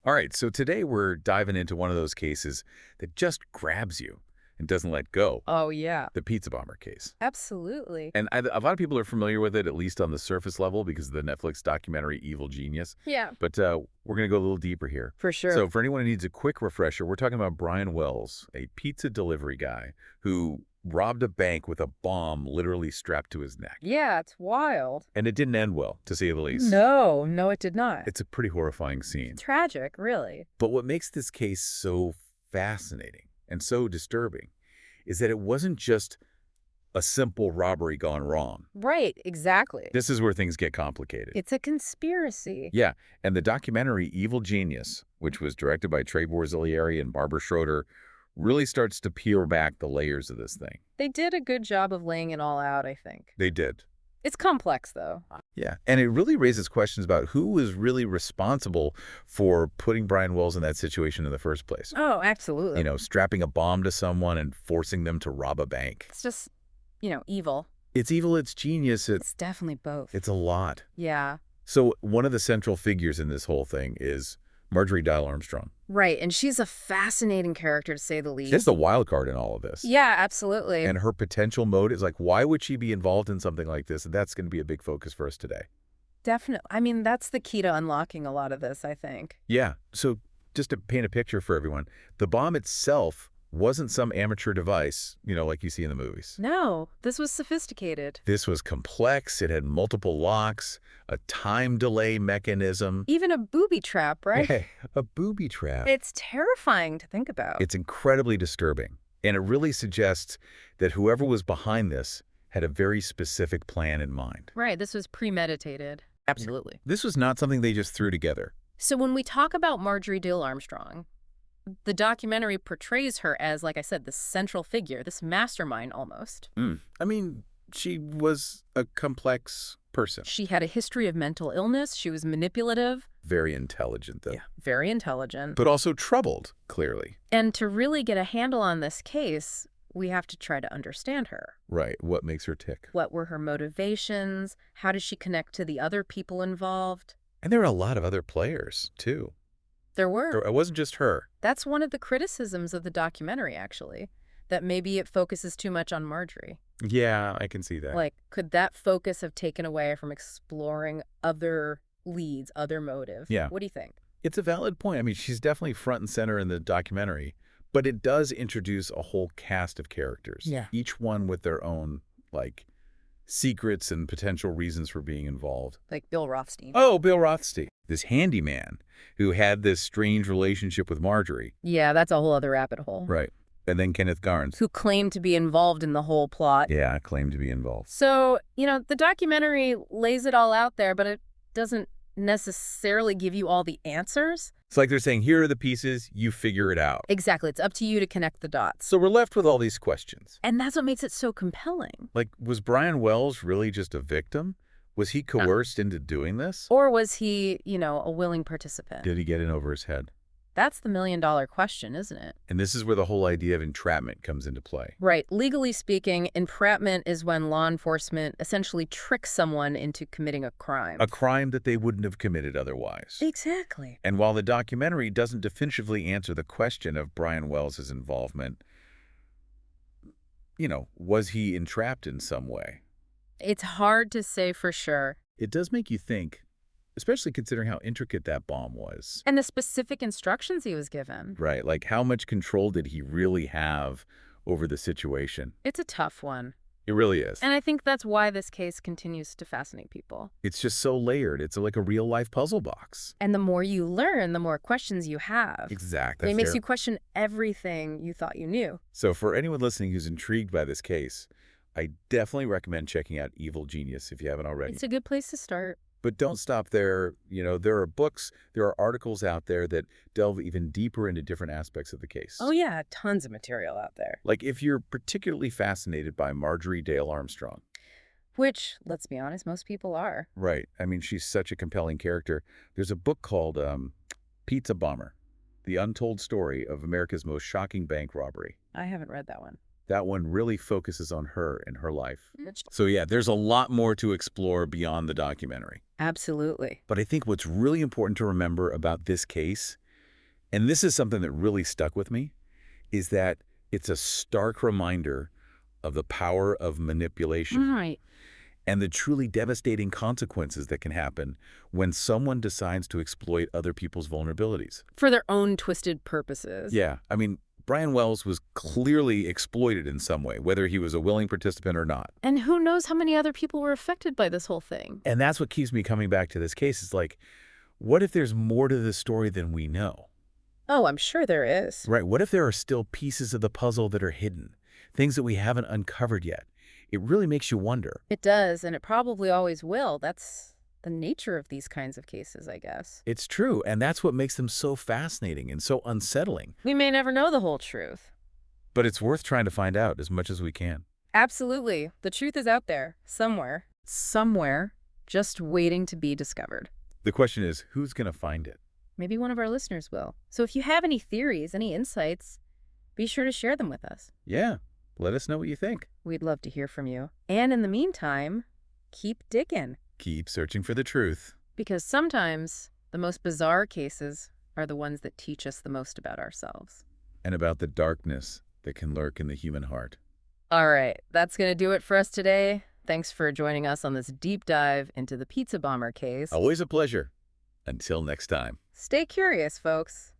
All right, so today we're diving into one of those cases that just grabs you and doesn't let go, Oh, yeah. the pizza bomber case. Absolutely. And a lot of people are familiar with it, at least on the surface level, because of the Netflix documentary Evil Genius. Yeah. But we're going to go a little deeper here. For sure. So for anyone who needs a quick refresher, we're talking about Brian Wells, a pizza delivery guy who robbed a bank with a bomb literally strapped to his neck. Yeah, it's wild. And it didn't end well, to say the least. No, it did not. It's a pretty horrifying scene. Tragic, really. But what makes this case so fascinating and so disturbing is that it wasn't just a simple robbery gone wrong. Right, exactly. This is where things get complicated. It's a conspiracy. Yeah, and the documentary Evil Genius, which was directed by Trey Borzilieri and Barbara Schroeder, really starts to peel back the layers of this thing. They did a good job of laying it all out, I think. They did. It's complex, though. Yeah, and it really raises questions about who was really responsible for putting Brian Wells in that situation in the first place. Oh, absolutely. You know, strapping a bomb to someone and forcing them to rob a bank. It's just, evil. It's evil, it's genius, It's definitely both. it's a lot. Yeah. So one of the central figures in this whole thing is Marjorie Diehl-Armstrong. Right, and she's a fascinating character, to say the least. She's the wild card in all of this. Yeah, absolutely. And her potential motive is like, why would she be involved in something like this? And that's going to be a big focus for us today. Definitely. I mean, that's the key to unlocking a lot of this, I think. Yeah. So just to paint a picture for everyone, the bomb itself wasn't some amateur device, like you see in the movies. No, this was sophisticated. This was complex. It had multiple locks, a time delay mechanism. Even a booby trap, right? Hey, a booby trap. It's terrifying to think about. It's incredibly disturbing. And it really suggests that whoever was behind this had a very specific plan in mind. Right, this was premeditated. Absolutely. This was not something they just threw together. So when we talk about Marjorie Diehl-Armstrong, the documentary portrays her as, like I said, this central figure, this mastermind almost. I mean, she was a complex person. She had a history of mental illness. She was manipulative. Very intelligent, though. Yeah, very intelligent. But also troubled, clearly. And to really get a handle on this case, we have to try to understand her. Right. What makes her tick? What were her motivations? How does she connect to the other people involved? And there were a lot of other players, too. There were. It wasn't just her. That's one of the criticisms of the documentary, actually, that maybe it focuses too much on Marjorie. Yeah, I can see that. Like, could that focus have taken away from exploring other leads, other motive? Yeah. What do you think? It's a valid point. I mean, she's definitely front and center in the documentary, but it does introduce a whole cast of characters. Yeah. Each one with their own, secrets and potential reasons for being involved. Like Bill Rothstein. Oh, Bill Rothstein, this handyman who had this strange relationship with Marjorie. Yeah, that's a whole other rabbit hole. Right. And then Kenneth Garnes. Who claimed to be involved in the whole plot. Yeah, claimed to be involved. So, the documentary lays it all out there, but it doesn't necessarily give you all the answers. It's like they're saying, here are the pieces, you figure it out. Exactly. It's up to you to connect the dots. So we're left with all these questions. And that's what makes it so compelling. Like, was Brian Wells really just a victim? Was he coerced into doing this? Or was he, a willing participant? Did he get in over his head? That's the million-dollar question, isn't it? And this is where the whole idea of entrapment comes into play. Right. Legally speaking, entrapment is when law enforcement essentially tricks someone into committing a crime. A crime that they wouldn't have committed otherwise. Exactly. And while the documentary doesn't definitively answer the question of Brian Wells' involvement, was he entrapped in some way? It's hard to say for sure. It does make you think, especially considering how intricate that bomb was. And the specific instructions he was given. Right, like how much control did he really have over the situation? It's a tough one. It really is. And I think that's why this case continues to fascinate people. It's just so layered. It's like a real-life puzzle box. And the more you learn, the more questions you have. Exactly. It makes you question everything you thought you knew. So for anyone listening who's intrigued by this case, I definitely recommend checking out Evil Genius if you haven't already. It's a good place to start. But don't stop there. There are books, there are articles out there that delve even deeper into different aspects of the case. Oh, yeah. Tons of material out there. Like if you're particularly fascinated by Marjorie Diehl-Armstrong. Which, let's be honest, most people are. Right. I mean, she's such a compelling character. There's a book called Pizza Bomber, The Untold Story of America's Most Shocking Bank Robbery. I haven't read that one. That one really focuses on her and her life. So yeah, there's a lot more to explore beyond the documentary. Absolutely. But I think what's really important to remember about this case And this is something that really stuck with me, is that it's a stark reminder of the power of manipulation Right. and the truly devastating consequences that can happen when someone decides to exploit other people's vulnerabilities. For their own twisted purposes. Yeah, I mean, Brian Wells was clearly exploited in some way, whether he was a willing participant or not. And who knows how many other people were affected by this whole thing. And that's what keeps me coming back to this case. It's like, what if there's more to the story than we know? Oh, I'm sure there is. Right, what if there are still pieces of the puzzle that are hidden, things that we haven't uncovered yet? It really makes you wonder. It does, and it probably always will. That's the nature of these kinds of cases, I guess. It's true, and that's what makes them so fascinating and so unsettling. We may never know the whole truth. But it's worth trying to find out as much as we can. Absolutely. The truth is out there, somewhere. Somewhere, just waiting to be discovered. The question is, who's going to find it? Maybe one of our listeners will. So if you have any theories, any insights, be sure to share them with us. Yeah, let us know what you think. We'd love to hear from you. And in the meantime, keep digging. Keep searching for the truth. Because sometimes the most bizarre cases are the ones that teach us the most about ourselves. And about the darkness that can lurk in the human heart. All right, that's going to do it for us today. Thanks for joining us on this deep dive into the pizza bomber case. Always a pleasure. Until next time. Stay curious, folks.